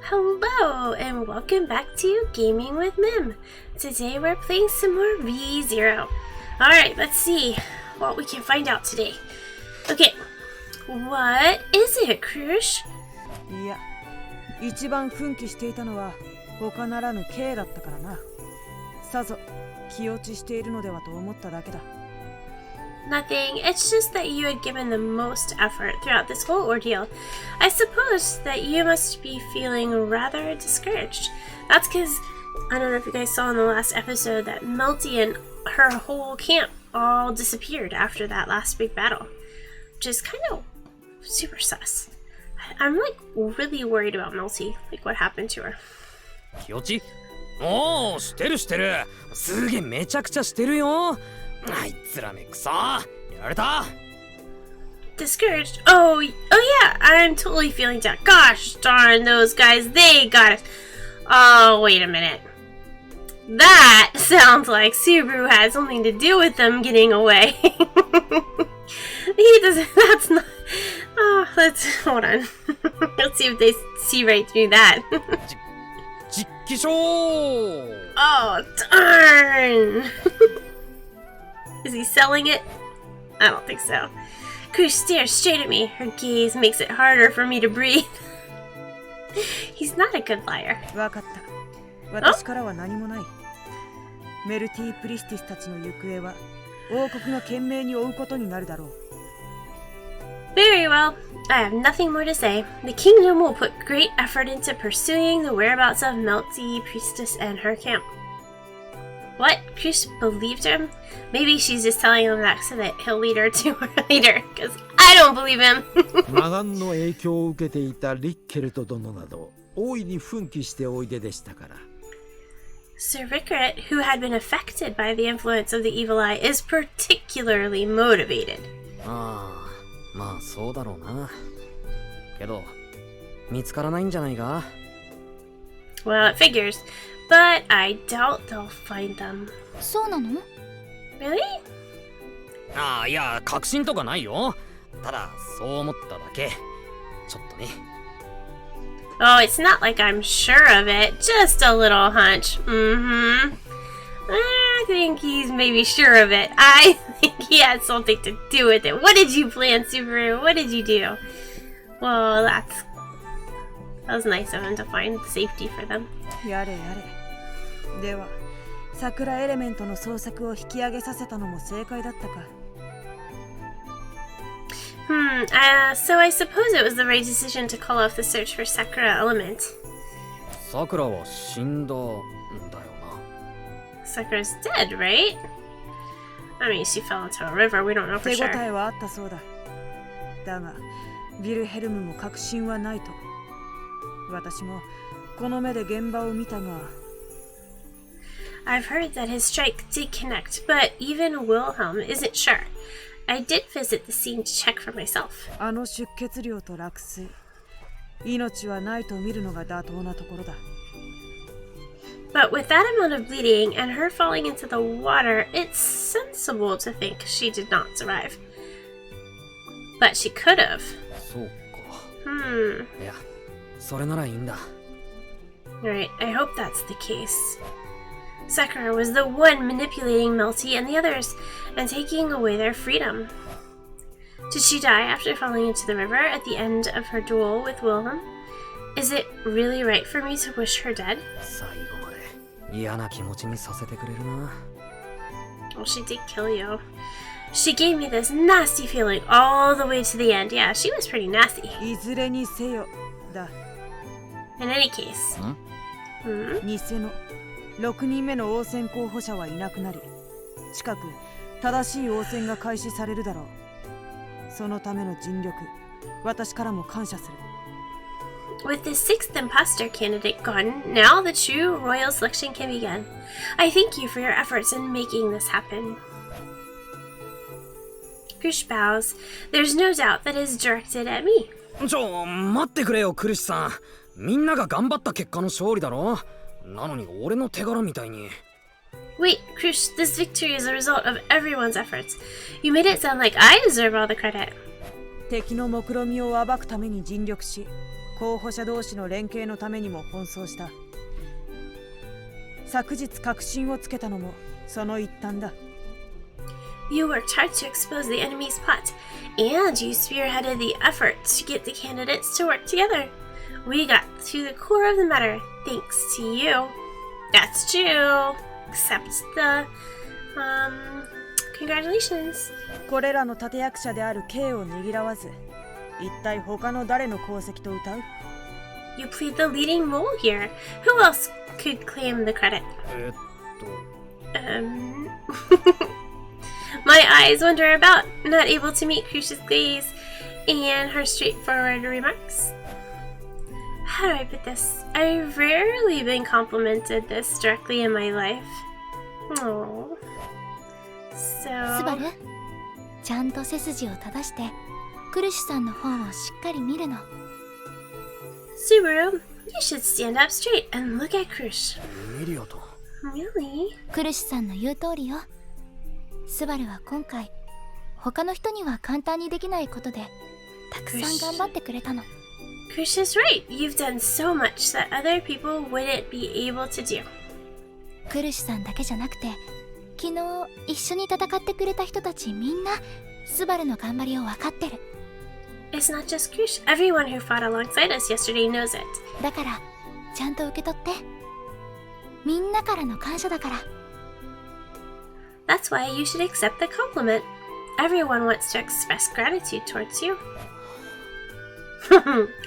Hello and welcome back to Gaming with Mim. Today we're playing some more V0. Alright, let's see what we can find out today. Okay, what is it, Krush? いや、一番奮起していたのは他ならぬ K だったからな。さぞ気落ちしているのではと思っただけだ。Nothing. It's just that you had given the most effort throughout this whole ordeal. I suppose that you must be feeling rather discouraged. That's because, I don't know if you guys saw in the last episode that Melty and her whole camp all disappeared after that last big battle. Which is kind of super sus. I'm like really worried about Melty. Like what happened to her. 気落ち？おー、してるしてる。すげえめちゃくちゃしてるよ。あいつらめくそやられた Discouraged? Oh yeah, I'm totally feeling down. Gosh darn those guys, they got us. Oh, wait a minute. That sounds like Subaru had something to do with them getting away. He doesn't, that's not... Oh, let's, hold on. Let's see if they see right through that. 実機ショー Oh, darn! Is he selling it? I don't think so. Krush stares straight at me. Her gaze makes it harder for me to breathe. He's not a good liar. わかった。私からは何もない。メルティープリスティスたちの行方は王国が懸命に追うことになるだろう。Very well. I have nothing more to say. The kingdom will put great effort into pursuing the whereabouts of Melty Priestess and her camp. What? Krush believed him? Maybe she's just telling him that so that he'll lead her to her leader, because I don't believe him. マガンの影響を受けていたリッケルト殿など大いに奮起しておいででしたから。Sir Rickert, who had been affected by the influence of the evil eye, is particularly motivated. ああ、まあそうだろうな。けど、見つからないんじゃないか Well, it figures, but I doubt they'll find them. そうなの？ Really? ああ、いや、確信とかないよ。ただ、そう思っただけ。ちょっとね。Oh, it's not like I'm sure of it. Just a little hunch. Mm-hmm. I think he's maybe sure of it. I think he had something to do with it. What did you plan, Subaru? What did you do? Well, that was nice of him to find safety for them. やれやれ。では、桜エレメントの捜索を引き上げさせたのも正解だったか。So I suppose it was the right decision to call off the search for Sakura Element. さくらは死んだんだよな。Sakura's dead, right? I mean, she fell into a river. We don't know for 手応 sure. えはあったそうだ。だが、ヴィルヘルムも確信はないと。私もこの目で現場を見たが。I've heard that his strike did connect, but even Wilhelm isn't sure. I did visit the scene to check for myself. あの出血量と落水。命はないと見るのが妥当なところだ。But with that amount of bleeding and her falling into the water, it's sensible to think she did not survive. But she could have. そうか。いや、それならいいんだ。Alright, I hope that's the case. Sakura was the one manipulating Melty and the others, and taking away their freedom. Did she die after falling into the river at the end of her duel with Wilhelm? Is it really right for me to wish her dead? 最後まで嫌な気持ちにさせてくれるな。Well, she did kill you. She gave me this nasty feeling all the way to the end. Yeah, she was pretty nasty. いずれにせよだ。In any case. 偽の6人目の応戦候補者はいなくなり、近く正しい応戦が開始されるだろう。そのための尽力、私からも感謝する。With the 6th imposter candidate gone, now the true royal selection can begin. I thank you for your efforts in making this happen. Krush bows. There's no doubt that is directed at me. 待ってくれよ、クリスさん。みんなが頑張った結果の勝利だろ。なのに俺の手柄みたいに。Wait, Krush, this victory is a result of everyone's efforts. You made it sound like I deserve all the credit. 敵の目論見を暴くために尽力し、候補者同士の連携のためにも奔走した。昨日確信をつけたのもその一端だ。You worked hard to expose the enemy's plot, and you spearheaded the effort to get the candidates to work together. We got to the core of the matter, thanks to you. That's true. Except the, congratulations. これらの立役者である K を握らわず、一体他の誰の功績と歌う？ You played the leading role here. Who else could claim the credit? My eyes wander about, not able to meet Crucia's gaze and her straightforward remarks. How do I put this? I've rarely been complimented this directly in my life. Oh. スバ So... ル、ちゃんと背筋を正してクルシュさんの方をしっかり見るの。 Subaru, you should stand up straight and look at Crush. エミリアと Really? クルシュさんの言う通りよ。スバルは今回他の人には簡単にできないことでたくさん頑張ってくれたの。 Crush is right. You've done so much that other people wouldn't be able to do. クルシュさんだけじゃなくて昨日一緒に戦ってくれた人たちみんなスバルの頑張りを分かってる。 It's not just Crush. Everyone who fought alongside us yesterday knows it. だからちゃんと受け取って。みんなからの感謝だから。 That's why you should accept the compliment. Everyone wants to express gratitude towards you.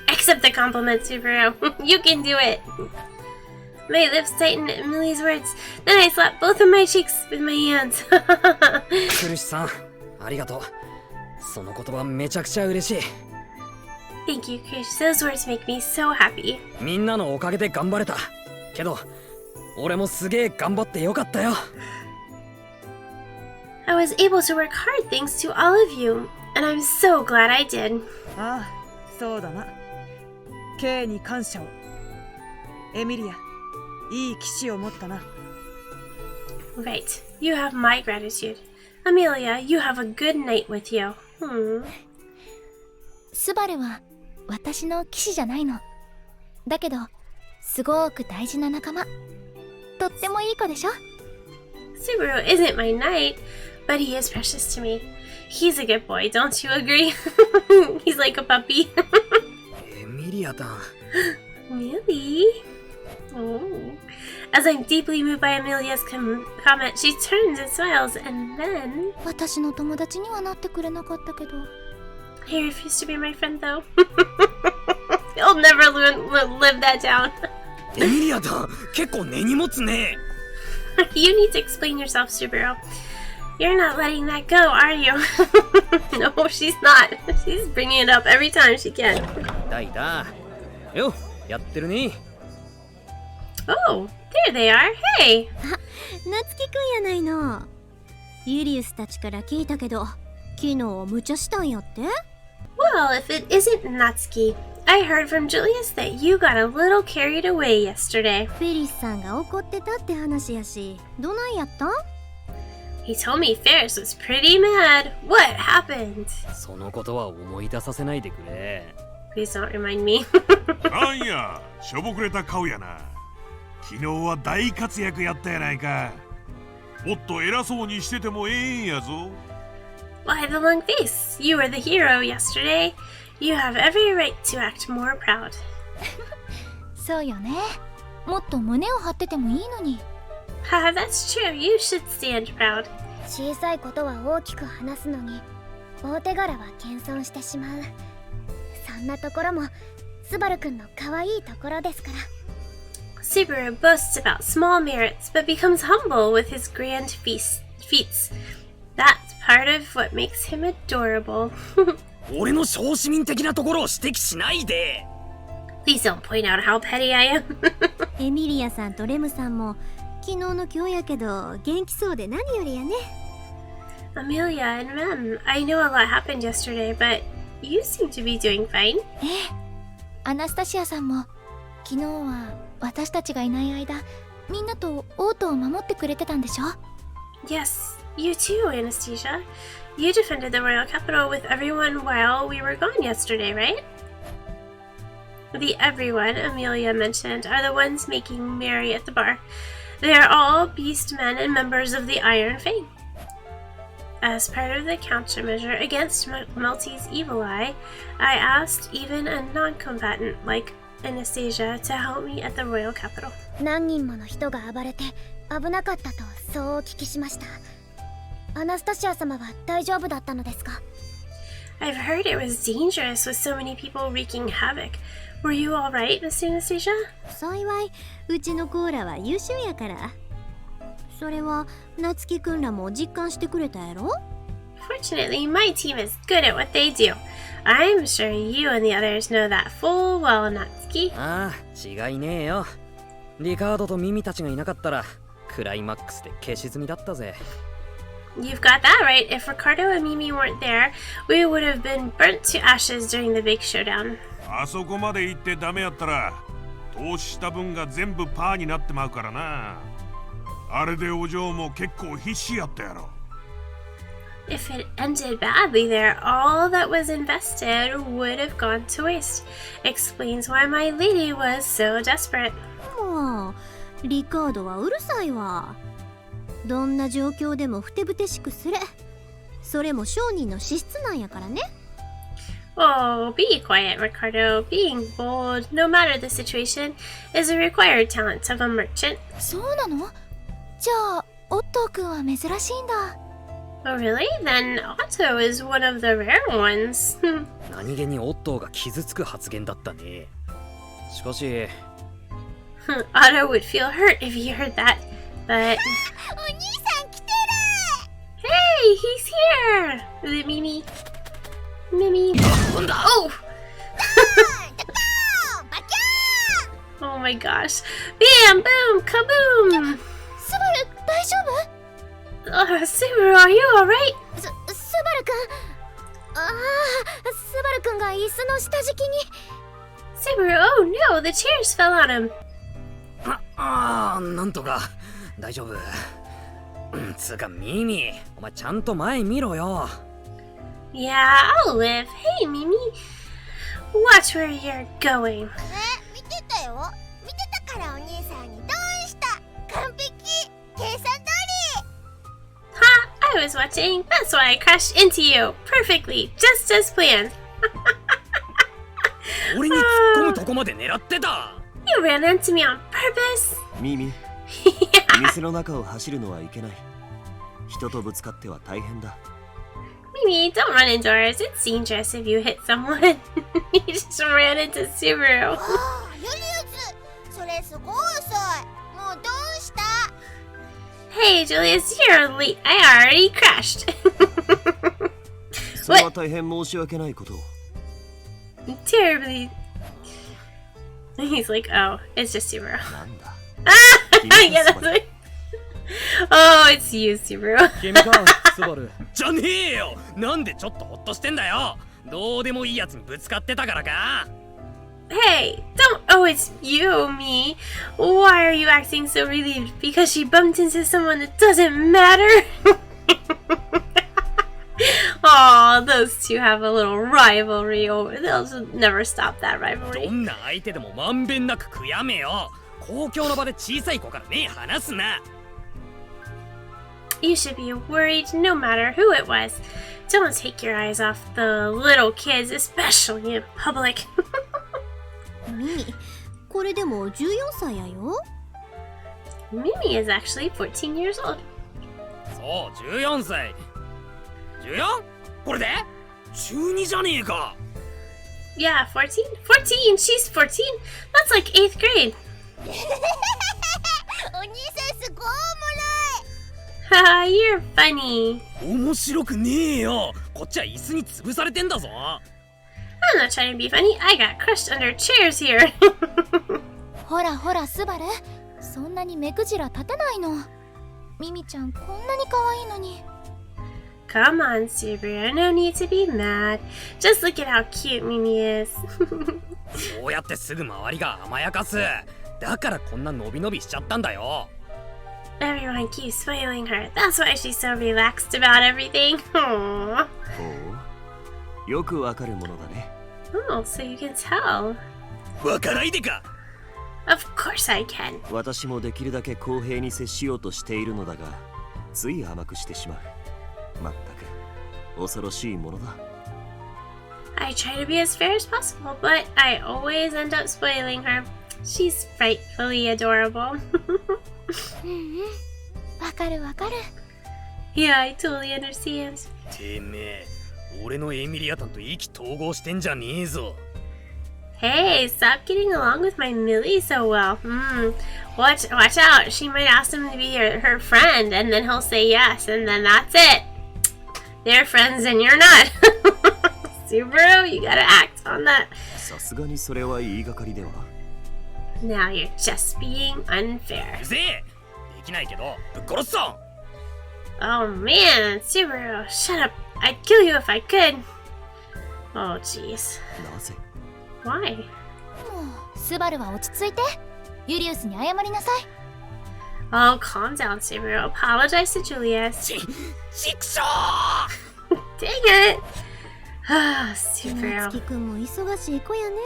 Accept the compliment, Subaru. You can do it. My lips tighten at Emily's words. Then I slap both of my cheeks with my hands. クルシさんありがとう。その言葉めちゃくちゃ嬉しい。 Thank you, Krish. Those words make me so happy. みんなのおかげで頑張れた。けど俺もすげえ頑張ってよかったよ。 I was able to work hard thanks to all of you, and I'm so glad I did. ああ、そうだな。K に感謝を。エミリア、いい騎士を持ったな。 Right. You have my gratitude. Amelia, you have a good knight with you. スバルは私の騎士じゃないの。だけどすごく大事な仲間。とってもいい子でしょ。 Subaru isn't my knight, but he is precious to me. He's a good boy, don't you agree? He's like a puppy. エミリアタン Really? Oh. As I'm deeply moved by Amelia's comment, she turns and smiles, and then... 私の友達にはなってくれなかったけど。 He refused to be my friend, though. He'll never live that down. エミリアタン結構根に持つね。 You need to explain yourself, Subaru. You're not letting that go, are you? No, she's not. She's bringing it up every time she can. だいだよやってるね。 Oh, there they are. Hey! 夏希くんやないの。ユリウスたちから聞いたけど、昨日無茶したんやって？ Well, if it isn't Natsuki, I heard from Julius that you got a little carried away yesterday. フェリスさんが怒ってたって話やし、どないやったん？ He told me Ferris was pretty mad. What happened? そのことは思い出させないでくれ。 Please don't remind me. なんや、しょぼくれた顔やな。昨日は大活躍やったやないか。もっと偉そうにしててもええんやぞ。 Why the long face? You were the hero yesterday. You have every right to act more proud. そうよね。もっと胸を張っててもいいのに。 Haha, that's true. You should stand proud. 小さいことは大きく話すのに、大手柄は謙遜してしまう。そんなところもスバルくんの可愛いところですから。 Subaru boasts about small merits, but becomes humble with his grand feats. That's part of what makes him adorable. 俺の小市民的なところを指摘しないで。 Please don't point out how petty I am. エミリアさんとレムさんも昨日の今日やけど元気そうで何よりやね。 Amelia and Mem, I know a lot happened yesterday, but you seem to be doing fine. ええ。アナスタシアさんも昨日は私たちがいない間みんなと王都を守ってくれてたんでしょ。 Yes, you too, Anastasia. You defended the royal capital with everyone while we were gone yesterday, right? The everyone Amelia mentioned are the ones making merry at the bar. They are all beast men and members of the Iron Fang. As part of the countermeasure against Melty's evil eye, I asked even a non-combatant like Anastasia to help me at the royal capital. 何人もの人が暴れて危なかったとそうお聞きしました。アナスタシア様は大丈夫だったのですか？ I've heard it was dangerous with so many people wreaking havoc. Were you all right, Miss Anastasia? 幸い、うちのコーラは優秀やから。それは、夏希くんらも実感してくれたやろ？ Fortunately, my team is good at what they do. I'm sure you and the others know that full well, Natsuki. ああ、違いねえよ。リカードとミミたちがいなかったら、クライマックスで消し済みだったぜ。You've got that right. If Ricardo and Mimi weren't there, we would have been burnt to ashes during the big showdown. あそこまで行ってダメやったら投資した分が全部パーになってまうからな。あれでお嬢も結構必死やったやろ。If it ended badly there, all that was invested would have gone to waste. Explains why my lady was so desperate. もう、リカードはうるさいわ。どんな状況でもふてぶてしくする。それも商人の資質なんやからね。Oh, be quiet, Ricardo. Being bold, no matter the situation, is a required talent of a merchant. そうなの？じゃあ、オットーくんは珍しいんだ。Oh, really? Then Otto is one of the rare ones. 何気にオットーが傷つく発言だったね。しかし、Otto would feel hurt if he heard that, but... お兄さん来てる！ Hey, he's here! Is it Mimi? Mimi? Oh! Oh my gosh. Bam! Boom! Kaboom! スバル、大丈夫？ Subaru, are you alright? スバルくん。スバルくんが椅子の下敷きに。Subaru, oh no! The chairs fell on him. なんとか大丈夫。つうかミミ、お前ちゃんと前見ろよ。Yeah, I'll live. Hey, Mimi. Watch where you're going. 見てたよ。見てたからお兄さんにどうした？完璧。計算通り。Ha! I was watching. That's why I crashed into you. Perfectly. Just as planned. 俺に突っ込むとこまで狙ってた。You ran into me on purpose. ミミ、店の中を走るのはいけない。人とぶつかっては大変だ。Mimi, don't run indoors. It's dangerous if you hit someone. You just ran into Subaru. ユリウス、それすごい遅い。もうどうした？ Hey, Julius, you're late. I already crashed. それは大変申し訳ないことを。Terribly. He's like, oh, it's just Subaru. なんだ。Yeah, that's like... Oh, it's you, Subaru. 君か、スバル。じゃねえよ。なんでちょっとホッとしてんだよ。どうでもいいやつにぶつかってたからか。Hey, don't. Oh, it's you, me. Why are you acting so relieved? Because she bumped into someone that doesn't matter? Oh, those two have a little rivalry over. They'll just never stop that ど rivalry. んな相手でもまんべんなく悔やめよ。公共の場で小さい子から目離すな。You should be worried no matter who it was. Don't take your eyes off the little kids, especially in public. ミミ、これでも14歳やよ。Mimi is actually 14 years old. そう、14歳。14？ これで？中2じゃねえか。Yeah, 14? 14! She's 14! That's like 8th grade. お兄さんすごいおもろい。 Haha, you're funny. 面白くねえよ。こっちは椅子に潰されてんだぞ。I'm not trying to be funny. I got crushed under chairs here. ほらほら、スバル。そんなに目くじら立てないの。ミミちゃん、こんなに可愛いのに。Come on, Subaru. No need to be mad. Just look at how cute Mimi is. そうやってすぐ周りが甘やかす。だからこんな伸び伸びしちゃったんだよ。Everyone keeps spoiling her. That's why she's so relaxed about everything. Aww. ほう、よくわかるものだね。Oh, so you can tell. わからいでか。 Of course I can. 私もできるだけ公平に接しようとしているのだが、つい甘くしてしまう。まったく恐ろしいものだ。 I try to be as fair as possible, but I always end up spoiling her. She's frightfully adorable. わかるわかる。 Yeah, I totally understand. てめえ、俺のエミリアタンと意気投合してんじゃねえぞ。 Hey, stop getting along with my Millie so well. Watch out. She might ask him to be her friend, and then he'll say yes, and then that's it. They're friends and you're not. Subaru, you gotta act on that. さすがにそれは言いがかりでは。 Now you're just being う unfair. ぜえ。できないけどぶっ殺すぞ。 Oh man, Subaru, shut up. I'd kill you if I could. Oh jeez. なぜ？ Why? もうスバルは落ち着いて。ユリウスに謝りなさい。 Oh, calm down, Subaru. Apologize to Julius. ちくしょ Dang it. Ah, 夏 Subaru. 希くんも忙しい子やね。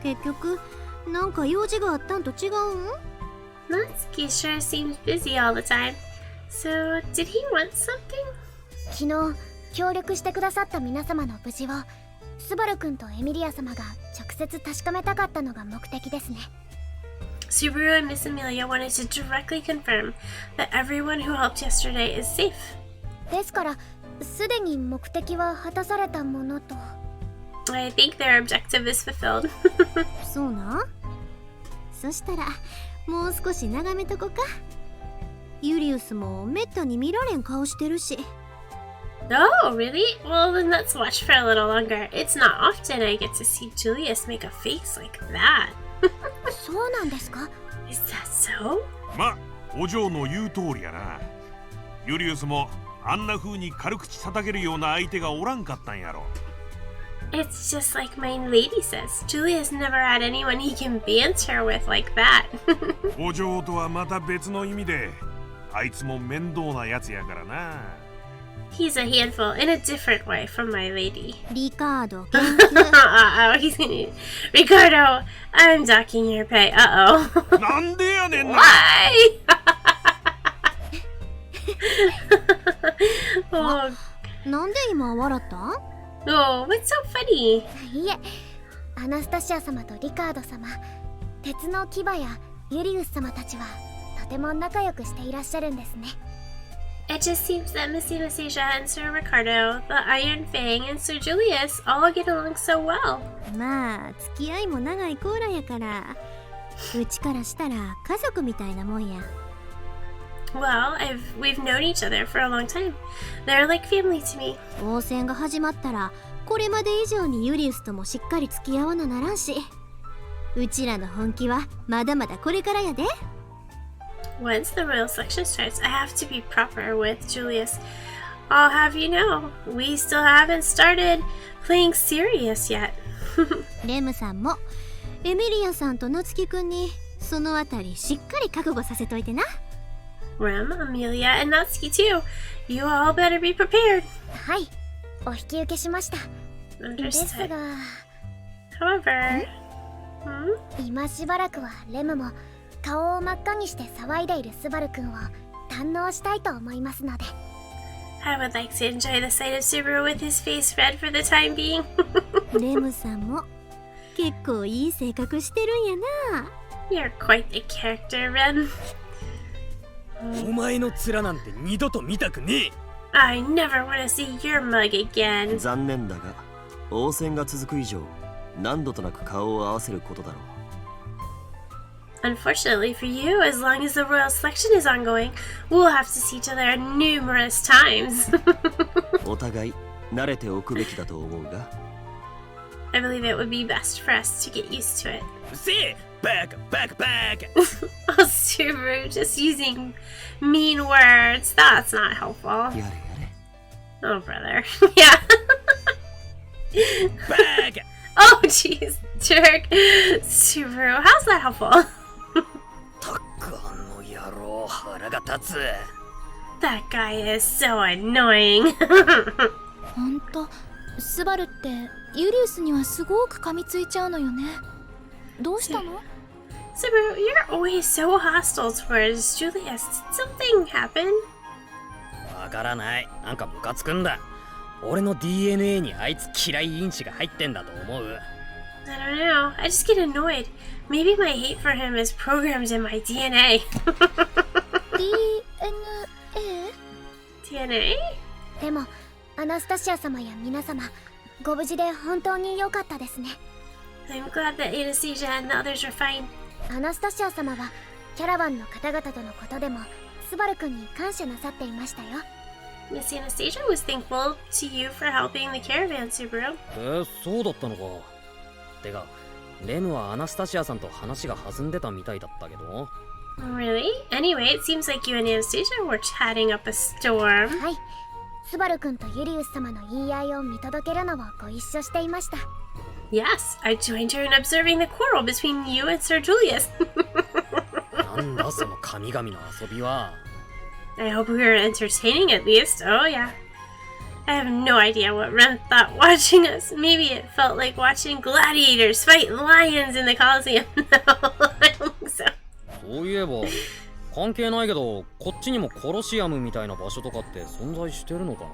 結局なんか用事があったんと違うん？ Natsuki sure seems busy all the time. So, did he want something? 昨日協力してくださった皆様の無事をスバル君とエミリア様が直接確かめたかったのが目的ですね。 Subaru and Miss Amelia wanted to directly confirm that everyone who helped yesterday is safe. ですからすでに目的は果たされたものと。 I think their objective is fulfilled. そうなん？そしたらもう少し眺めとこか。ユリウスもめったに見られん顔してるし。 Oh, really? Well, then let's watch for a little longer. It's not often I get to see Julius make a face like that. そうなんですか？ Is that so? ま、お嬢の言う通りやな。ユリウスもあんな風に軽口叩けるような相手がおらんかったんやろ。 It's just like my lady says. Julius never had anyone he can banter with like that. お嬢とはまた別の意味で、あいつも面倒なやつやからな。 He's a handful in a different way from my lady. リカード研究。 Uh-oh, he's gonna... Ricardo, I'm docking your pay. Uh-oh. なんでやねんな。 Why? Oh, なんで今笑ったん？ oh, what's so funny? いえ、アナスタシア様とリカード様、鉄の牙やユリウス様たちはとても仲良くしていらっしゃるんですね。 It just seems that Miss Anastasia and Sir Ricardo, the Iron Fang, and Sir Julius all get along so well. まあ付き合いも長いコーラやから、うちからしたら家族みたいなもんや。 Well, we've known each other for a long time. They're like family to me. 応戦が始まったらこれまで以上にユリウスともしっかり付き合わなならんし、うちらの本気はまだまだこれからやで。 Once the royal selection starts, I have to be proper with Julius. I'll have you know, we still haven't started playing serious yet. レムさんもエミリアさんと夏希くんにそのあたりしっかり覚悟させといてな。 Rem, Amelia, and Natsuki too. You all better be prepared. はい、お引き受けしました。です Understood. が、 However, 今しばらくはレムも顔を真っ赤にして騒いでいるスバル君を堪能したいと思いますので。 I would like to enjoy the sight of Subaru with his face red for the time being. レムさんも結構いい性格してるんやな。 You're quite the character, Rem. お前の面なんて二度と見たくねえ。 I never want to see your mug again. 残念だが、応戦が続く以上、何度となく顔を合わせることだろう。 Unfortunately for you, as long as the royal selection is ongoing, we'll have to see each other numerous times. お互い慣れておくべきだと思うが。 I believe it would be best for us to get used to it. うせえ、バカバカバカ。 Oh, Subaru, just using mean words. That's not helpful. やれやれ。 Oh, brother. Yeah. バカ。 Oh, jeez. Jerk. Subaru, how's that helpful? たくあの野郎、腹が立つ。 That guy is so annoying. ほんとスバルってユリウスにはすごく噛みついちゃうのよね。どうしたの？ Subaru, you're always so hostile towards Julius. Did something happen? わからない。なんかムカつくんだ。俺の DNA にあいつ嫌い因子が入ってんだと思う。I don't know. I just get annoyed. Maybe my hate for him is programmed in my DNA. DNA? でもアナスタシア様や皆様、ご無事で本当に良かったですね。 I'm glad that Anastasia and the others are fine. アナスタシア様はキャラバンの方々とのことでもスバル君に感謝なさっていましたよ。 Miss Anastasia was thankful to you for helping the caravan, Subaru. そうだったのか。てか、レムはアナスタシアさんと話が弾んでたみたいだったけど。Really? Anyway, it seems like you and Anastasia were chatting up a storm. はい、スバル君とユリウス様の言い合いを見届けるのをご一緒していました。 Yes, I joined her in observing the quarrel between you and Sir Julius. なんだその神々の遊びは。I hope we were entertaining at least. Oh, yeah. I have no idea what Ren thought watching us. Maybe it felt like watching gladiators fight lions in the Colosseum. No, I don't think so. そういえば、関係ないけど、こっちにもコロシアムみたいな場所とかって存在してるのかな？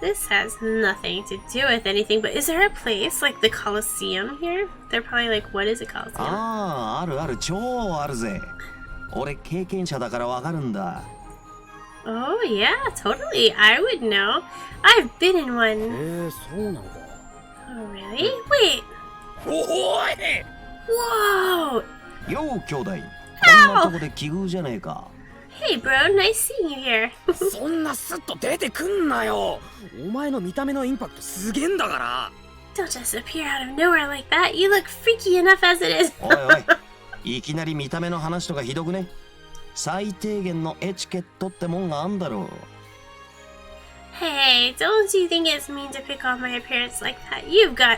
This has nothing to do with anything, but is there a place like the Colosseum here? They're probably like, what is a Colosseum? ああ、あるある、超あるぜ。俺経験者だからわかるんだ。Oh, yeah, totally. I would know. I've been in one. そうなのか。Oh, really? Wait. おい！ Whoa! よう兄弟、こんなとこで奇遇じゃねえか。Hey, bro, nice seeing you here. そんなスッと出てくんなよ。お前の見た目のインパクトすげえんだから。Don't just appear out of nowhere like that. You look freaky enough as it is. おいおい、いきなり見た目の話とかひどくね。最低限のエチケットってもんがあんだろう。Hey, don't you think it's mean to pick on my appearance like that? You've got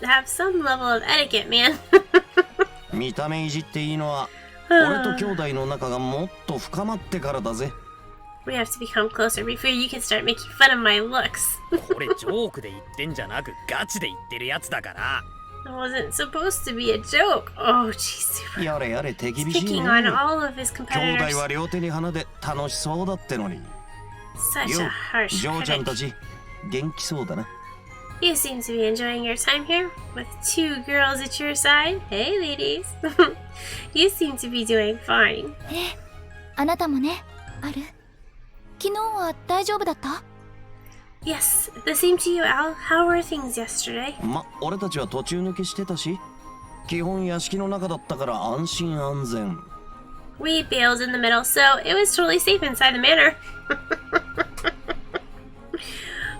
to have some level of etiquette, man. 見た目いじっていいのは俺と兄弟の仲がもっと深まってからだぜ。We have to become closer before you can start making fun of my looks. これジョークで言ってんじゃなくガチで言ってるやつだから。It wasn't supposed to be a joke. Oh, jeez. やれやれ手厳しい Picking ね。 on all of his 兄弟 competitors. は両手に花で楽しそうだってのに。 Such a よ、 harsh ジョーちゃん critic. たち元気そうだな。You seem to be enjoying your time here with two girls at your side. Hey, ladies. You seem to be doing fine. あなたもね、ある？昨日は大丈夫だった？ Yes, the same to you, Al. How were things yesterday? 俺たちは途中抜けしてたし、基本屋敷の中だったから安心安全。We bailed in the middle, so it was totally safe inside the manor.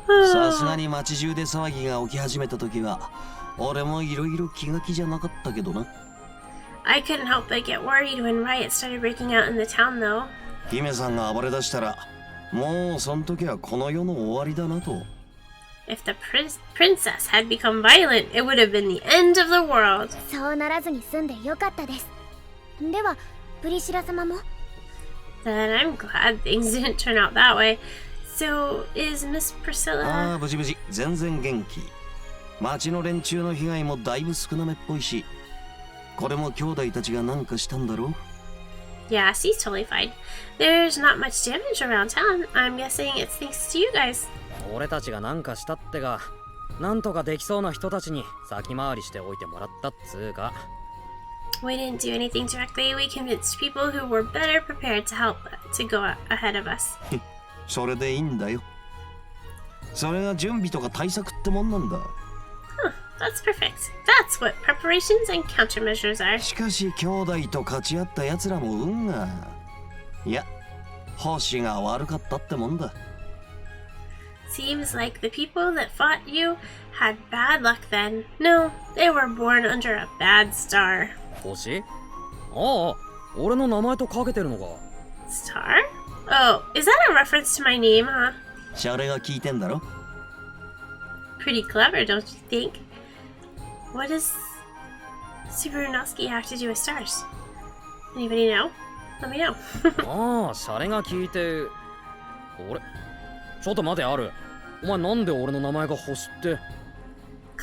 さすがに街中で騒ぎが起き始めた時は、俺もいろいろ気が気じゃなかったけどな。I couldn't help but get worried when riots started breaking out in the town, though. 姫さんが暴れ出したら、もうその時はこの世の終わりだなと。If the princess had become violent, it would have been the end of the world. そうならずに済んでよかったです。ではプリシラ様も。 Then I'm glad things didn't turn out that way. So, is Miss あ Priscilla... あ、無事無事、全然元気。町の連中の被害もだいぶ少なめっぽいし、これも兄弟たちがなんかしたんだろう。 Yeah, she's totally fine. There's not much damage around town. I'm guessing it's thanks to you guys. 俺たちがなんかしたってが、なんとかできそうな人たちに先回りしておいてもらったっつうか。We didn't do anything directly. We convinced people who were better prepared to help to go ahead of us. それでいいんだよ。それが準備とか対策ってもんなんだ。That's perfect. That's what preparations and countermeasures are. しかし兄弟と勝ち合った奴らも運が。いや、星が悪かったってもんだ。Seems like the people that fought you had bad luck then. No, they were born under a bad star. 星？ああ、俺の名前とかけてるのか。Star? Oh, is that a reference to my name, huh? シャレが効いてんだろ。 Pretty clever, don't you think? What does Subarunoski have to do with stars? Anybody know? Let me know. ああ、シャレが効いて。俺ちょっと待て、ある。お前なんで俺の名前が星って。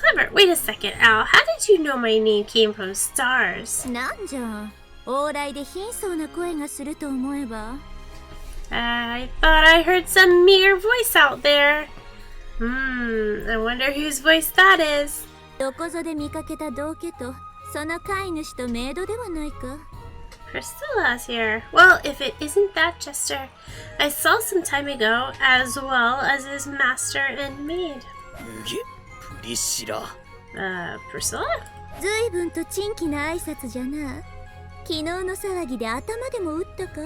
Clever. Wait a second, Al. How did you know my name came from stars? なんじゃ往来で貧相な声がすると思えば I thought I heard some meager voice out there. I wonder whose voice that is. どこぞで見かけた道家とその飼い主とメイドではないか Priscilla's here. Well, if it isn't that jester I saw some time ago, as well as his master and maid. うげプリシラ Priscilla? ずいぶんと珍奇な挨拶じゃな昨日の騒ぎで頭でも打ったか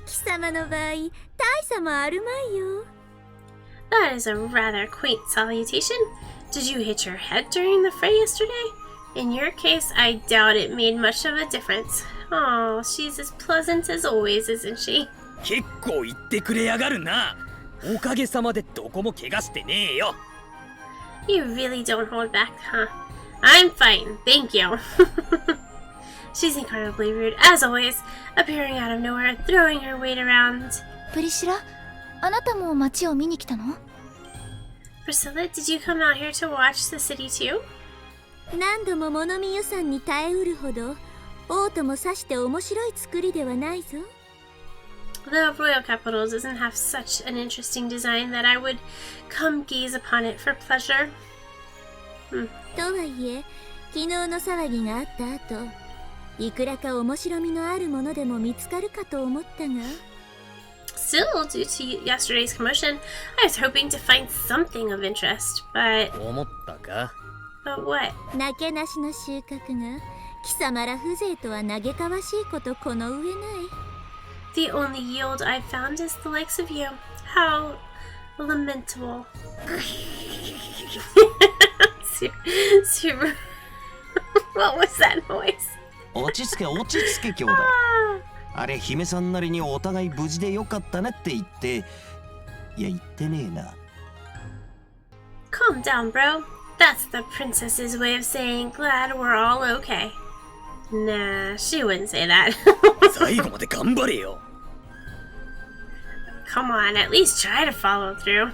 貴様の場合大差もあるまいよ That is a rather quaint salutation. Did you hit your head during the fray yesterday? In your case, I doubt it made much of a difference. Oh, she's as pleasant as always, isn't she? 結構言ってくれやがるなおかげさまでどこも怪我してねえよ You really don't hold back, huh? I'm fine, thank you. She's incredibly rude, as always, appearing out of nowhere, throwing her weight around. プリシラ、あなたも街を見に来たの？ Priscilla, did you come out here to watch the city too? 何度も物見湯さんに耐えうるほど王ともさして面白い作りではないぞ The royal capital doesn't have such an interesting design that I would come gaze upon it for pleasure. とはいえ昨日の騒ぎがあった後いくらか面白みのあるものでも見つかるかと思ったが Still, due to yesterday's commotion, I was hoping to find something of interest, but 思ったか what? なけなしの収穫が貴様ら風情とは嘆かわしいことこの上ない The only yield I've found is the likes of you. How lamentable. Super. What was that noise? 落ち着け落ち着け兄弟あれ姫さんなりにお互い無事でよかったねって言っていや言ってねえな Calm down, bro. That's the princess's way of saying glad we're all okay. Nah, she wouldn't say that. 最後まで頑張れよ Come on, at least try to follow through.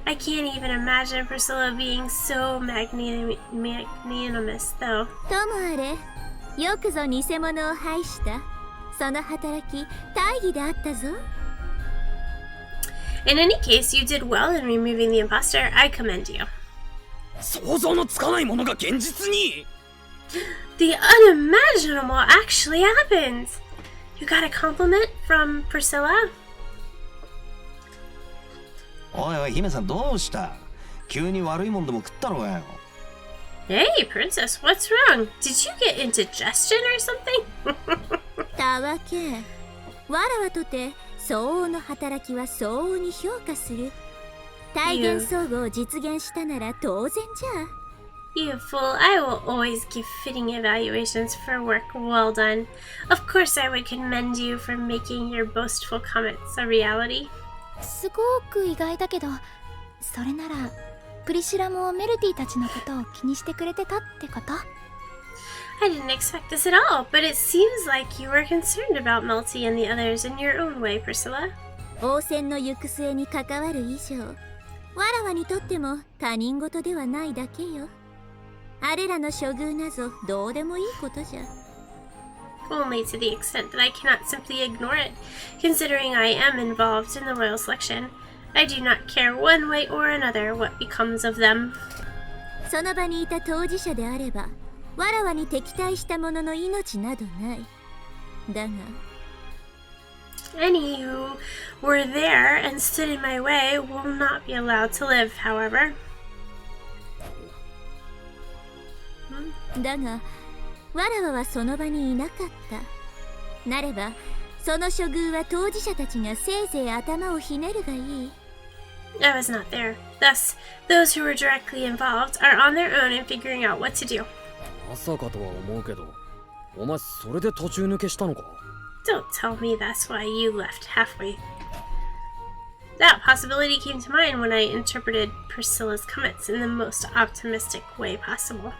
I can't even imagine Priscilla being so magnanimous, though. ともあれよくぞ偽物を排したその働き大義であったぞ In any case, you did well in removing the imposter. I commend you. 想像のつかないものが現実に The unimaginable actually happened. You got a compliment from Priscilla? おいおい姫さんどうした急に悪いもんでも食ったのかよ Hey, princess, what's wrong? Did you get indigestion or something? たわけわらわとて相応の働きは相応に評価する体現相互を実現したなら当然じゃ You fool, I will always give fitting evaluations for work well done. Of course I would commend you for making your boastful comments a reality. すごく意外だけど、それならプリシラもメルティたちのことを気にしてくれてたってこと？ I didn't expect this at all, but it seems like you were concerned about Melty and the others in your own way, Priscilla. 王戦の行く末に関わる以上わらわにとっても他人事ではないだけよあれらの処遇なぞどうでもいいことじゃ Only to the extent that I cannot simply ignore it, considering I am involved in the royal selection. I do not care one way or another what becomes of them. その場にいた当事者であればわらわに敵対した者の命などないだが Any who were there and stood in my way will not be allowed to live, however. だがわらわはその場にいなかったなればその処遇は当事者たちがせいぜい頭をひねるがいい I was not there. Thus, those who were directly involved are on their own in figuring out what to do. まさかとは思うけどお前それで途中抜けしたのか Don't tell me that's why you left halfway. That possibility came to mind when I interpreted Priscilla's comments in the most optimistic way possible.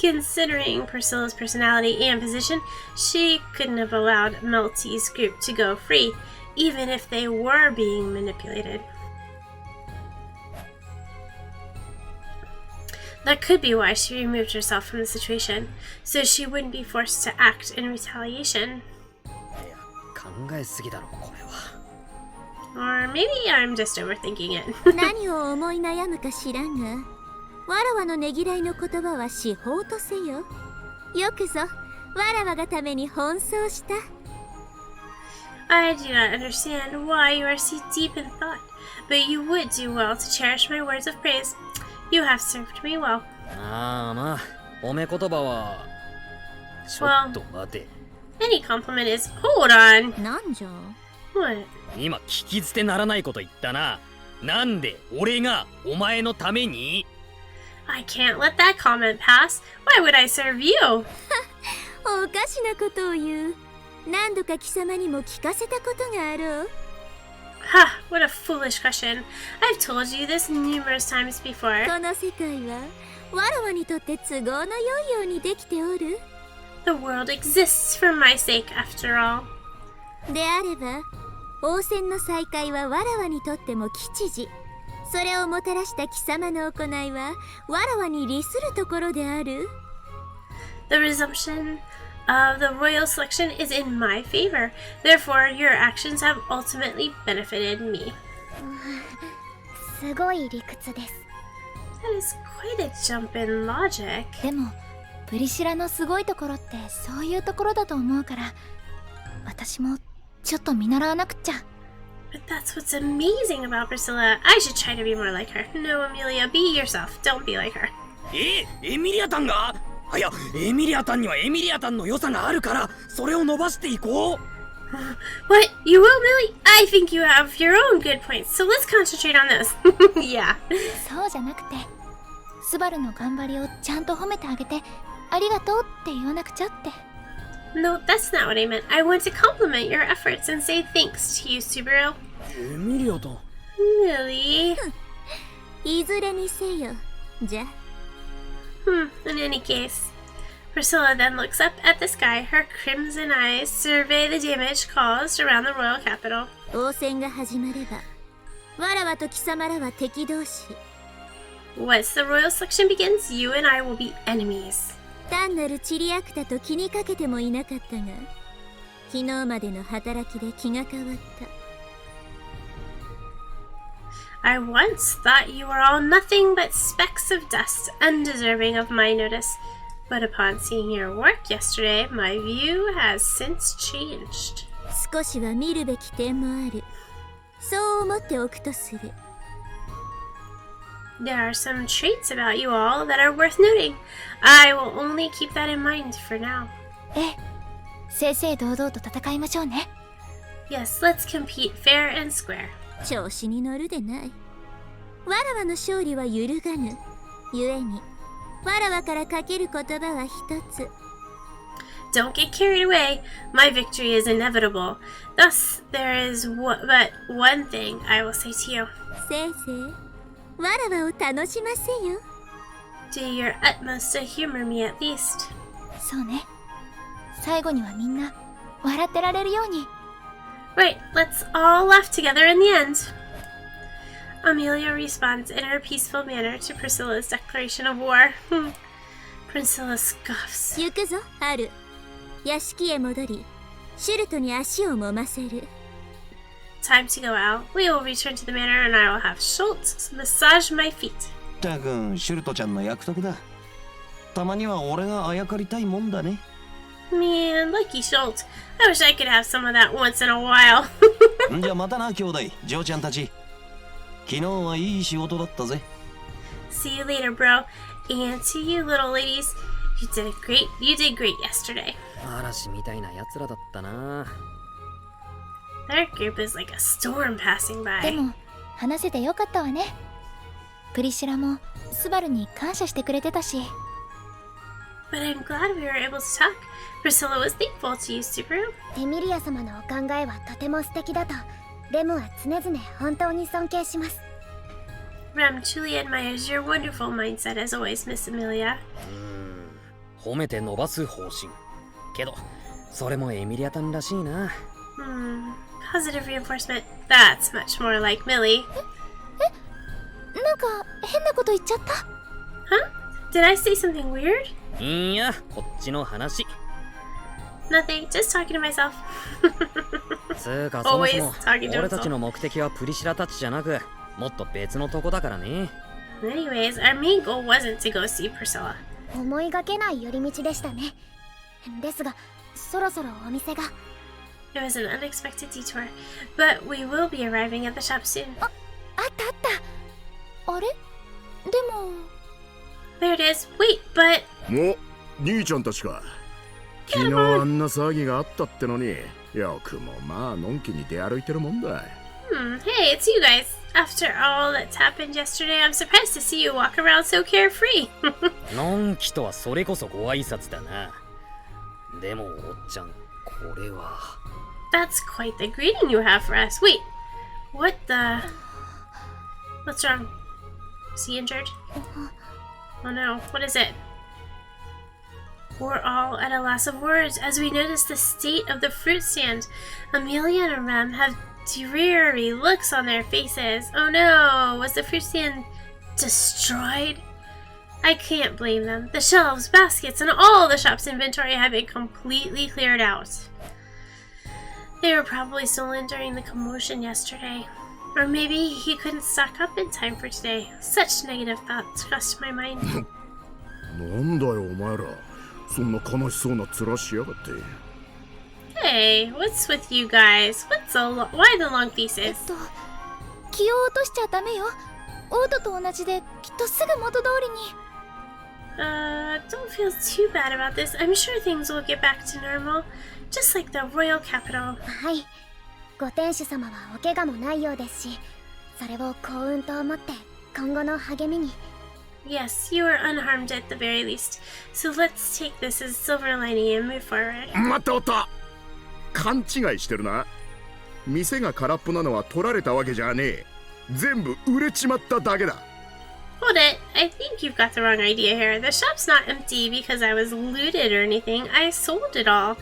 Considering Priscilla's personality and position, she couldn't have allowed Melty's group to go free, even if they were being manipulated. That could be why she removed herself from the situation, so she wouldn't be forced to act in retaliation. いや、考えすぎだろこれは。 Or maybe I'm just overthinking it. 何を思い悩むか知らんが、わらわのねぎらいの言葉は司法とせよ。よくぞわらわがために奔走した。 I do not understand why you are so deep in thought, but you would do well to cherish my words of praise. You have served me well. まあまあ、褒め言葉はちょっと待て。 Any compliment is hold on. なんじゃ What? 今聞き捨てならないこと言ったな。なんで俺がお前のために？ I can't let that comment pass. Why would I serve you? おかしなことを言う。何度か貴様にも聞かせたことがあろう。 Ha, what a foolish question. I've told you this numerous times before. この世界はわらわにとって都合の良いようにできておる。 The world exists for my sake, after all. であれば王戦の再開はわらわにとっても吉事。それをもたらした貴様の行いはわらわに利するところである。 The resumption of the royal selection is in my favor. Therefore, your actions have ultimately benefited me. すごい理屈です。 That is quite a jump in logic. でもプリシラのすごいところってそういうところだと思うから、私もちょっと見習わなくっちゃ。 But that's what's amazing about Priscilla. I should try to be more like her. No, Amelia, be yourself. Don't be like her. エミリアタンが？いや、エミリアタンにはエミリアタンの良さがあるから、それを伸ばしていこう。What? You will, Millie? I think you have your own good points, so let's concentrate on this. Yeah. そうじゃなくて、スバルの頑張りをちゃんと褒めてあげて、ありがとうって言わなくちゃって。 No, that's not what I meant. I want to compliment your efforts and say thanks to you, Subaru. エミリアタン。Millie. いずれにせよ。じゃ。In any case. Priscilla then looks up at the sky. Her crimson eyes survey the damage caused around the royal capital. 王戦が始まれば、わらわと貴様らは敵同士。 Once the royal selection begins, you and I will be enemies. 単なるチリアクタと気にかけてもいなかったが、昨日までの働きで気が変わった。 I once thought you were all nothing but specks of dust, undeserving of my notice. But upon seeing your work yesterday, my view has since changed. 少しは見るべき点もある。そう思っておくとする。 There are some traits about you all that are worth noting. I will only keep that in mind for now. ええ、正々堂々と戦いましょうね。 Yes, let's compete fair and square. 調子に乗るでない。わらわの勝利は揺るがぬ。ゆえに、わらわからかける言葉は一つ。 Don't get carried away. My victory is inevitable. Thus, there is but one thing I will say to you. せいぜい、わらわを楽しませよ。 Do your utmost to humor me at least. そうね。最後にはみんな笑ってられるように。 Right, let's all laugh together in the end. Amelia responds in her peaceful manner to Priscilla's declaration of war. Priscilla scoffs. 行くぞ、ハル。屋敷へ戻り、シュルトに足を揉ませる。 Time to go out. We will return to the manor and I will have Schultz massage my feet. たくん、シュルトちゃんの約束だ。たまには俺があやかりたいもんだね。Man, lucky Schultz. I wish I could have some of that once in a while. じゃあまたな、兄弟、ジョーちゃんたち。昨日はいい仕事だったぜ。See you later, bro. And to you little ladies, you did great yesterday. 嵐みたいな奴らだったな。 Their group is like a storm passing で by. も話せてよかったわね。プリシラもスバルに感謝してくれてたし。 But I'm glad we were able to talk. Priscilla was thankful to you, Subaru. エミリア様のお考えはとても素敵だとレムは常々本当に尊敬します。 Rem truly admires your wonderful mindset as always, Miss Amelia. 褒めて伸ばす方針。けど、それもエミリアタンらしいな。Positive reinforcement. That's much more like Millie. なんか変なこと言っちゃった。 Huh? Did I say something weird? いや、こっちの話。 Nothing, just talking to myself. つうかそもそ Always も talking to 俺たち himself. の目的はプリシラたちじゃなく、もっと別のとこだからね。 Anyways, our main goal wasn't to go see Priscilla. 思いがけない寄り道でしたね。ですがそろそろお店が。 It was an unexpected detour, but we will be arriving at the shop soon. あったあった。あれでも There it is. Wait, but もう兄ちゃんたちか。昨日あんな騒ぎがあったってのに、よくもまあのんきに出歩いてるもんだ。hey, it's you guys. After all that's happened yesterday, I'm surprised to see you walk around so carefree. のんきとはそれこそご挨拶だな。でもおっちゃん、これは。 That's quite the greeting you have for us. Wait, what the? What's wrong? Is he injured? Oh no, what is it? We're all at a loss of words as we notice the state of the fruit stand. Amelia and Rem have dreary looks on their faces. Oh no, was the fruit stand destroyed? I can't blame them. The shelves, baskets, and all the shop's inventory have been completely cleared out. They were probably stolen during the commotion yesterday. Or maybe he couldn't stock up in time for today. Such negative thoughts crossed my mind. なんだよお前ら。そんな悲しそうな面しやがって。 Hey, what's with you guys? Why the long faces? 気を落としちゃダメよ。オートと同じできっとすぐ元通りに。Don't feel too bad about this. I'm sure things will get back to normal. Just like the royal capital. はい。ご天使様はお怪我もないようですし、それを幸運と思って今後の励みに。 Yes, you are unharmed at the very least. So let's take this as silver lining and move forward. 待った待った。勘違いしてるな。店が空っぽなのは取られたわけじゃねえ。全部売れちまっただけだ。 Hold it. I think you've got the wrong idea here. The shop's not empty because I was looted or anything. I sold it all.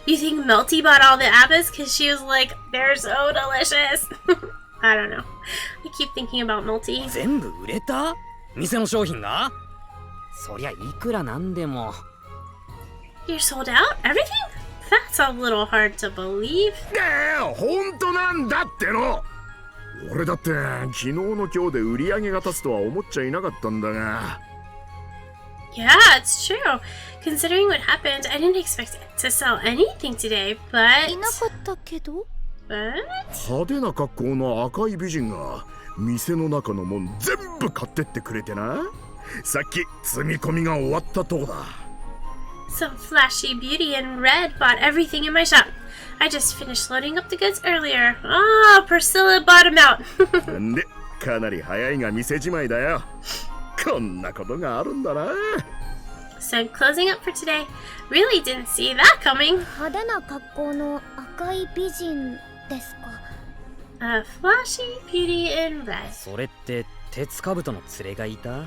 You think Melty bought all the appas because she was like, they're so delicious? I don't know. I keep thinking about Melty. 全部売れた？店の商品が？そりゃいくらなんでも。 You're sold out? Everything? That's a little hard to believe. 本当なんだっての。俺だって昨日の今日で売り上げが立つとは思っちゃいなかったんだが。 Yeah, it's true. Considering what happened, I didn't expect to sell anything today, but... いなかったけど But? 派手な格好の赤い美人が店の中のもん全部買ってってくれてな。さっき積み込みが終わったとこだ。 Some flashy beauty in red bought everything in my shop. I just finished loading up the goods earlier. Ah, Priscilla bought them out. で、かなり早いが店じまいだよ。こんなことがあるんだな。 So I'm closing up for today. Really didn't see that coming. 派手な格好の赤い美人ですか。 A flashy beauty in red. それって鉄兜の連れがいた？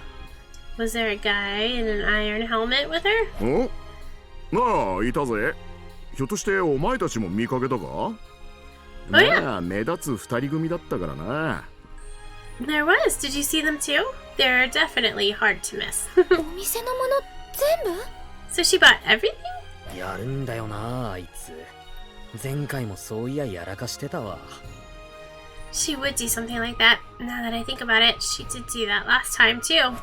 Was there a guy in an iron helmet with her? お？ああ、いたぜ。ひょっとしてお前たちも見かけたか？まあ、目立つ二人組だったからな。 There was. Did you see them too? They're definitely hard to miss. お店のもの全部 So she bought everything? やるんだよなあいつ。前回もそういややらかしてたわ。 She would do something like that. Now that I think about it, she did do that last time too.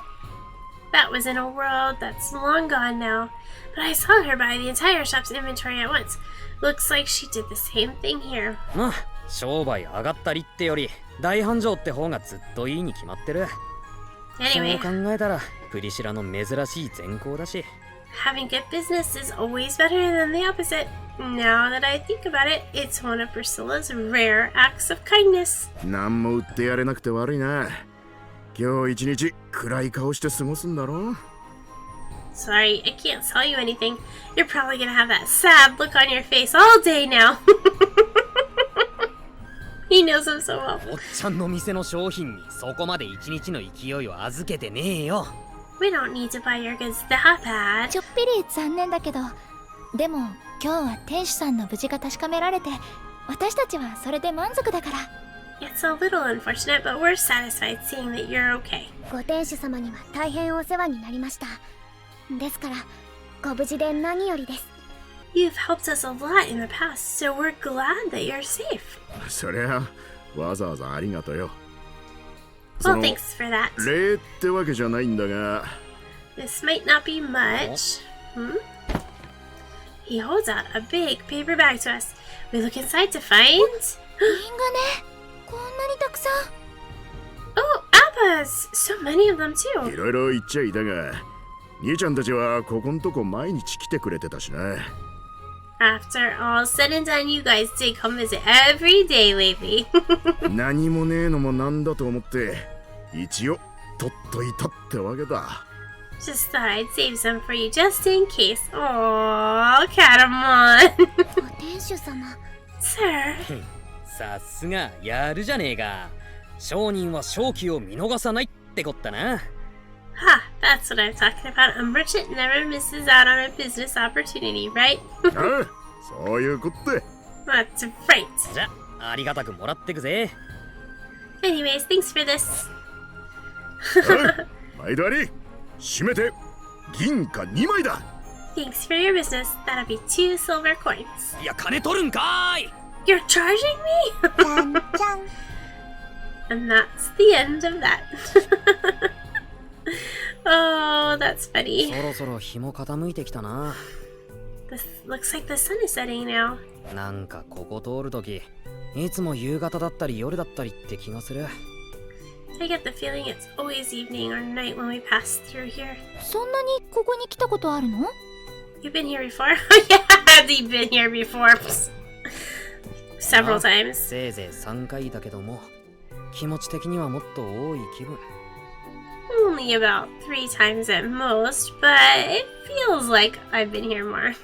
That was in a world that's long gone now. But I saw her buy the entire shop's inventory at once. Looks like she did the same thing here. まあ、商売上がったりってより大繁盛って方がずっといいに決まってる。 Anyway, そう考えたらプリシラの珍しい善行だし。 having good business is always better than the opposite. Now that I think about it, it's one of Priscilla's rare acts of kindness. 何も売ってやれなくて悪いな。今日一日暗い顔して過ごすんだろ。 Sorry, I can't sell you anything. You're probably gonna have that sad look on your face all day now. He knows him so well. おっちゃんの店の商品にそこまで一日の勢いを預けてねえよ。 We don't need to buy your goods that bad. ちょっぴり残念だけど、でも今日は店主さんの無事が確かめられて、私たちはそれで満足だから。It's a little unfortunate, but we're satisfied seeing that you're okay. ご天主様には大変お世話になりました。ですから、ご無事で何よりです。You've helped us a lot in the past, so we're glad that you're safe. そりゃわざわざありがとうよ。 Well, thanks for that. 礼ってわけじゃないんだが。 This might not be much. He holds out a big paper bag to us. We look inside to find... 銀がね、こんなにたくさん。 Oh, appas! So many of them い too. ろいろ言っちゃいたが、兄ちゃんたちはここんとこ毎日来てくれてたしな。 After all said and done, you guys did come visit every day lately. 何もねえのもなんだと思って一応取っといたってわけだ。 Just thought I'd save some for you just in case. Oh, Kadomon. ご天主様。Sir. さすがやるじゃねえか。商人は商機を見逃さないってこったな。Ha, that's what I'm talking about. A merchant never misses out on a business opportunity, right? ああ、そういうこと。 That's right. じゃありがたくもらってくぜ。 Anyways, thanks for this. 毎度あり。締めて銀貨2枚だ。 Thanks for your business. That'll be 2 silver coins. いや金取るんかーい。 You're charging me? And that's the end of that. Oh, that's funny. そろそろ日も傾いてきたな。 This looks like the sun is setting now. なんかここ通るとき、いつも夕方だったり夜だったりって気がする。 I get the feeling it's always evening or night when we pass through here. そんなにここに来たことあるの？ You've been here before? Yeah, you've been here before. Several times. せいぜい3回だけども、気持ち的にはもっと多い気分。 Only about 3 times at most, but it feels like I've been here more.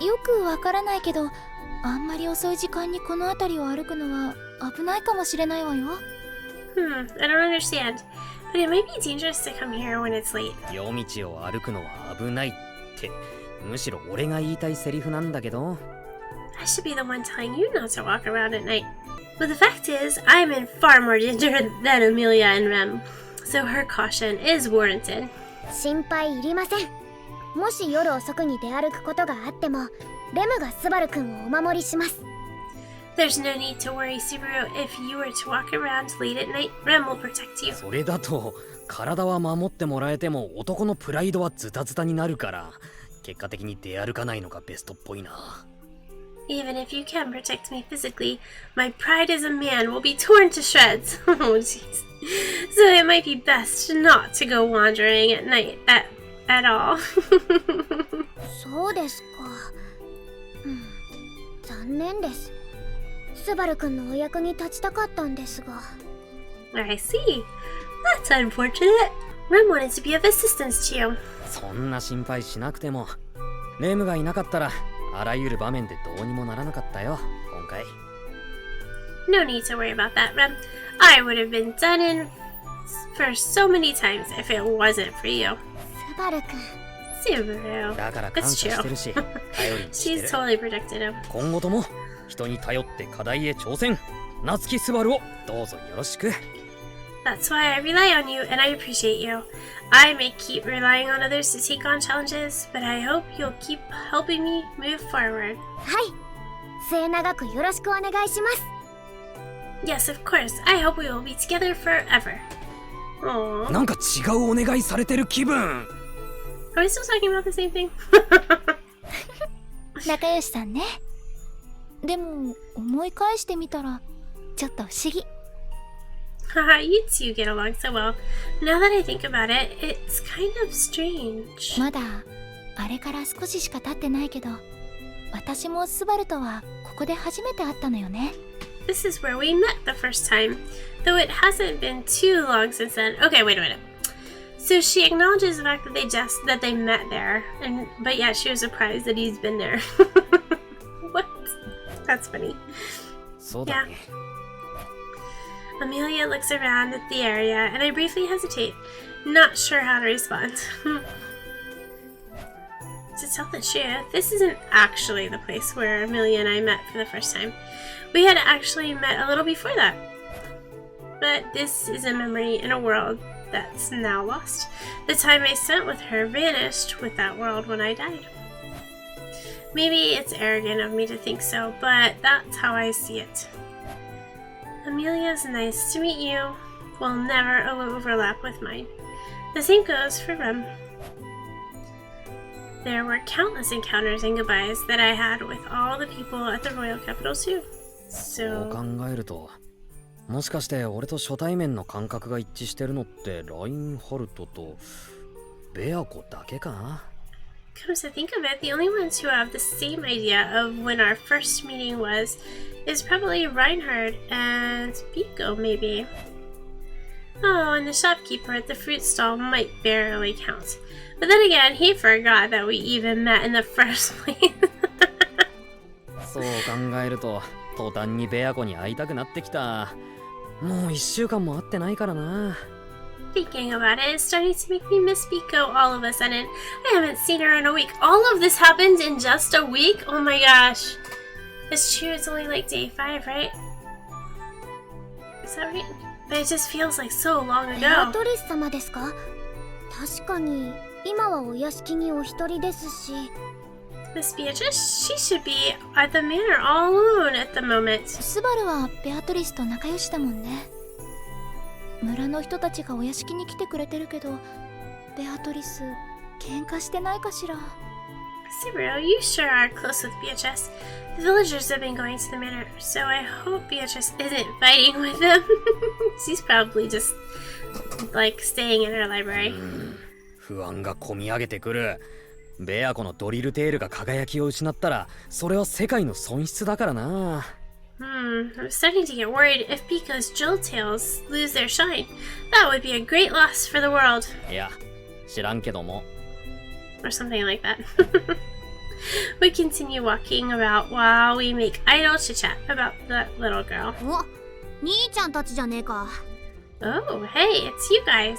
よくわからないけど、あんまり遅い時間にこの辺りを歩くのは危ないかもしれないわよ。I don't understand. But it might be dangerous to come here when it's late. 夜道を歩くのは危ないって、むしろ俺が言いたいセリフなんだけど。 I should be the one telling you not to walk around at night. But the fact is, I'm in far more danger than Amelia and Rem. So her caution is warranted. 心配いりません。もし夜遅くに出歩くことがあっても、レムがスバル君をお守りします。 There's no need to worry, Subaru. If you were to walk around late at night, Rem will protect you. それだと体は守ってもらえても男のプライドはズタズタになるから、結果的に出歩かないのがベストっぽいな。 Even if you can protect me physically, my pride as a man will be torn to shreds. Oh, jeez. So it might be best not to go wandering at night at all. そうですか。残念です。スバル君のお役に立ちたかったんですが。 I see. That's unfortunate. Rem wanted to be of assistance to you. そんな心配しなくても、レムがいなかったらあらゆる場面でどうにもならなかったよ、今回。 No need to worry about that, Rem. I would have been done in for so many times if it wasn't for you. スバル君。Subaru. だから感 It's 謝してる true. し、頼りにして She's る。 totally protected him. 今後とも人に頼って課題へ挑戦。夏木スバルをどうぞよろしく。 That's why I rely on you, and I appreciate you. I may keep relying on others to take on challenges, but I hope you'll keep helping me move forward. はい。末永くよろしくお願いします。 Yes, of course. I hope we will be together forever. Aww. なんか違うお願いされてる気分。 Are we still talking about the same thing? 仲良しさんね。でも思い返してみたらちょっと不思議。 Haha, you two get along so well. Now that I think about it, it's kind of strange. まだあれから少ししか経ってないけど、私もスバルとはここで初めて会ったのよね。 This is where we met the first time, though it hasn't been too long since then. Okay, wait a minute. So she acknowledges the fact that they met there, but yet she was surprised that he's been there. What? That's funny. そうだね。 Amelia looks around at the area, and I briefly hesitate, not sure how to respond. to tell the truth, this isn't actually the place where Amelia and I met for the first time. We had actually met a little before that. But this is a memory in a world that's now lost. The time I spent with her vanished with that world when I died. Maybe it's arrogant of me to think so, but that's how I see it. Amelia's nice to meet you will never overlap with mine. The same goes for Rem. There were countless encounters and goodbyes that I had with all the people at the royal capital too. そう考 So えると、もしかして俺と初対面の感覚が一致してるのってラインハルトとベアコだけかな。 come to think of it, the only ones who have the same idea of when our first meeting was is probably Reinhard and Pico, maybe. Oh, and the shopkeeper at the fruit stall might barely count. But then again, he forgot that we even met in the first place. そう考えると、途端にベアコに会いたくなってきた。もう1週間も会ってないからな。 Thinking about it is starting to make me miss Pico all of a sudden. I haven't seen her in a week. All of this happened in just a week? Oh my gosh. It's true, it's only like day 5, right? Is that right? But it just feels like so long ベア ago. トリス様ですか？確かに今はお屋敷にお一人ですし。 Miss Beatrice, she should be at the manor all alone at the moment. スバルはベアトリスと仲良しだもんね。村の人たちがお屋敷に来てくれてるけど、ベアトリス喧嘩してないかしら。 Sibyl, you sure are close with Beatrice. The villagers have been going to the manor, so I hope Beatrice isn't fighting with them. She's probably just, like, staying in her library. 不安がこみ上げてくる。ベアコのドリルテールが輝きを失ったら、それは世界の損失だからな。I'm starting to get worried if Pico's jewel tails lose their shine. That would be a great loss for the world. いや、知らんけども。 Or something like that. We continue walking about while we make idle chit-chat about that little girl. お、兄ちゃんたちじゃねえか。 Oh, hey, it's you guys.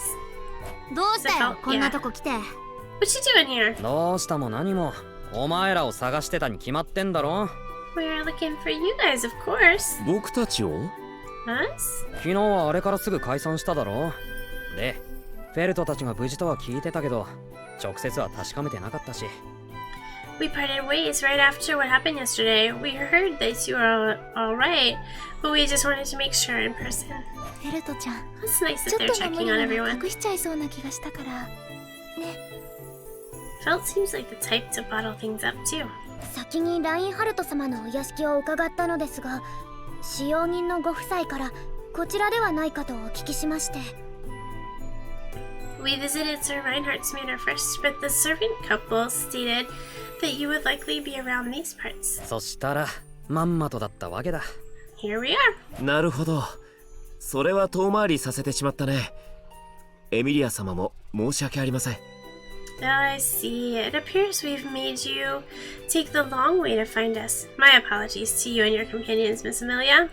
どうしたよ、こんなとこ来て。 What you doing here? どうしたも何も、お前らを探してたに決まってんだろ。 We're looking for you guys, of course. 僕たちを？ Us? 昨日はあれからすぐ解散しただろ。で、フェルトたちが無事とは聞いてたけど、直接は確かめてなかったし。 We parted ways right after what happened yesterday. We heard that you were all right, but we just wanted to make sure in person. フェルトちゃん、 It's nice ちょ that っ they're との無 checking 理 on な everyone. ら隠しちゃいそうな気がしたからね。 Felt seems like the type to bottle things up too. 先にラインハルト様のお屋敷を伺ったのですが、使用人のご夫妻からこちらではないかとお聞きしまして。 We visited Sir Reinhardt's manor first, but the servant couple stated that you would likely be around these parts. そしたら、まんまとだったわけだ。 Here we are. なるほど。それは遠回りさせてしまったね。エミリア様も申し訳ありません。 I see. It appears we've made you take the long way to find us. My apologies to you and your companions, Miss Amelia.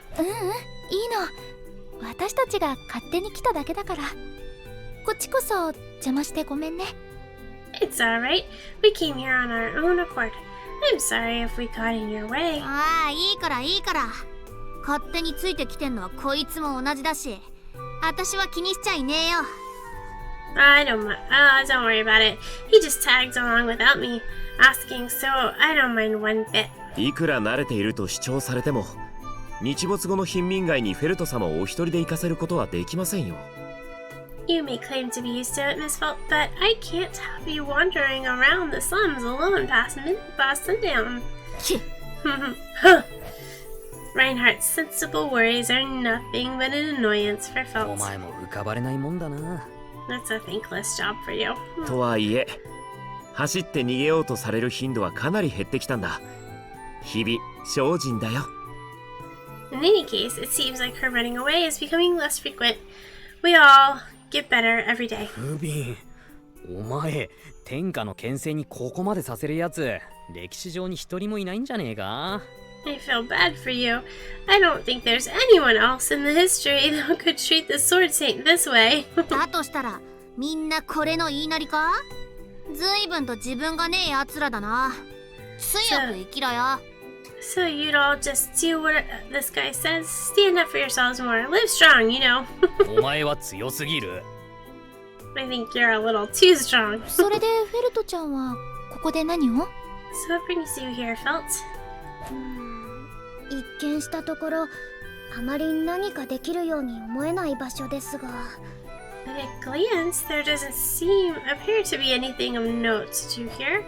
いいの。私たちが勝手に来ただけだから。こっちこそ邪魔してごめんね。 It's alright. We came here on our own accord. I'm sorry if we got in your way. ああ、いいからいいから。勝手についてきてんのはこいつも同じだし、私は気にしちゃいねえよ。Don't worry about it. He just tagged along without me asking, so I don't mind one bit. いくら慣れていると主張されても、日没後の貧民街にフェルト様をお一人で行かせることはできませんよ。You may claim to be used to it, Miss Fault, but I can't have you wandering around the slums alone past sundown. Reinhardt's sensible worries are nothing but an annoyance for お Felt. 前も浮かばれないもんだな。 That's a thankless job for you. とはいえ、走って逃げようとされる頻度はかなり減ってきたんだ。日々精進だよ。 In any case, it seems like her running away is becoming less frequent. We all get better every day. ルビン、お前、天下の牽制にここまでさせるやつ、歴史上に一人もいないんじゃねえか？ I feel bad for you. I don't think there's anyone else in the history that could treat the sword saint this way. だとしたら、みんなこれの言いなりか？ずいぶんと自分がねえやつらだな。強く生きろよ。So you'd all just do what this guy says? Stand up for yourselves more. Live strong, you know. お前は強すぎる。I think you're a little too strong. それでフェルトちゃんはここで何を？ So what brings you here, Felt? 一見したところあまり何かできるように思えない場所ですが。 At a glance, there doesn't appear to be anything of note to do here.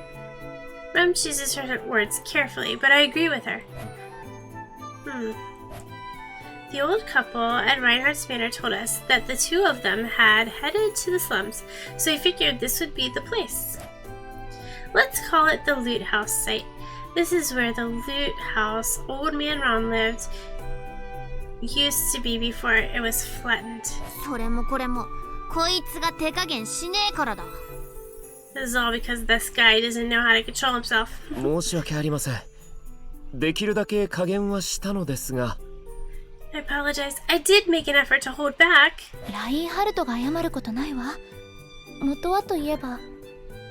Rem chooses her words carefully, but I agree with her. The old couple at Reinhardt's Manor told us that the two of them had headed to the slums, so we figured this would be the place. Let's call it the Loot House site. This is where the Loot House Old Man Ron lived used to be before it was flattened. それもこれもこいつが手加減しねえからだ。 This is all because this guy doesn't know how to control himself. 申し訳ありません。できるだけ加減はしたのですが。I apologize. I did make an effort to hold back. ラインハルトが謝ることないわ。元はといえば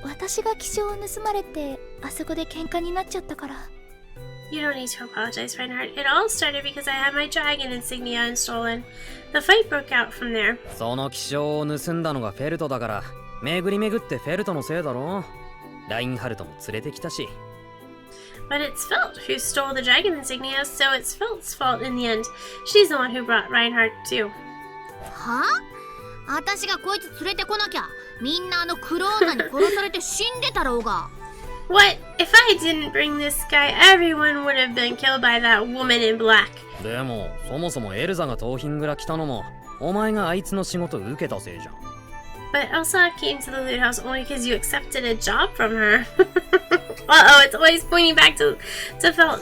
私が気象を盗まれてあそこで喧嘩になっちゃったから。 You don't need to apologize, Reinhardt. It all started because I had my dragon insignia stolen. The fight broke out from there. その気象を盗んだのがフェルトだから、巡り巡ってフェルトのせいだろ。ラインハルトも連れてきたし。But it's Felt who stole the dragon insignia, so it's Felt's fault in the end. She's the one who brought Reinhardt too. はあ？私がこいつ連れてこなきゃ、みんなあのクローザに殺されて死んでたろうが。What? If I didn't bring this guy, everyone would have been killed by that woman in black. でも、そもそもエルザが盗品蔵来たのも、お前があいつの仕事受けたせいじゃん。But Elsa came to the loot house only because you accepted a job from her. Uh-oh, it's always pointing back to Felt.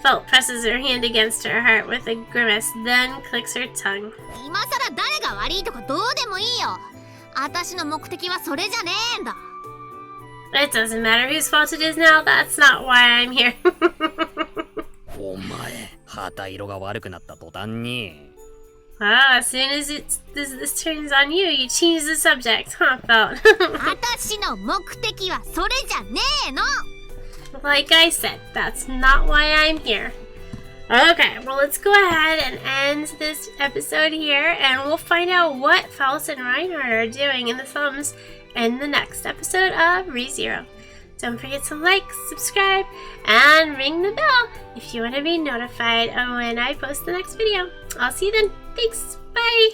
Felt presses her hand against her heart with a grimace, then clicks her tongue. 今さら誰が悪いとかどうでもいいよ。私の目的はそれじゃねえんだ。It doesn't matter whose fault it is now. That's not why I'm here. お前、旗色が悪くなった途端に。As soon as this turns on you, you change the subject, huh, Felt? 私の目的はそれじゃねえの。 Like I said, that's not why I'm here. Okay, well, let's go ahead and end this episode here, and we'll find out what Faust and Reinhardt are doing in the slums in the next episode of ReZero. Don't forget to like, subscribe, and ring the bell if you want to be notified of when I post the next video. I'll see you then. Thanks. Bye.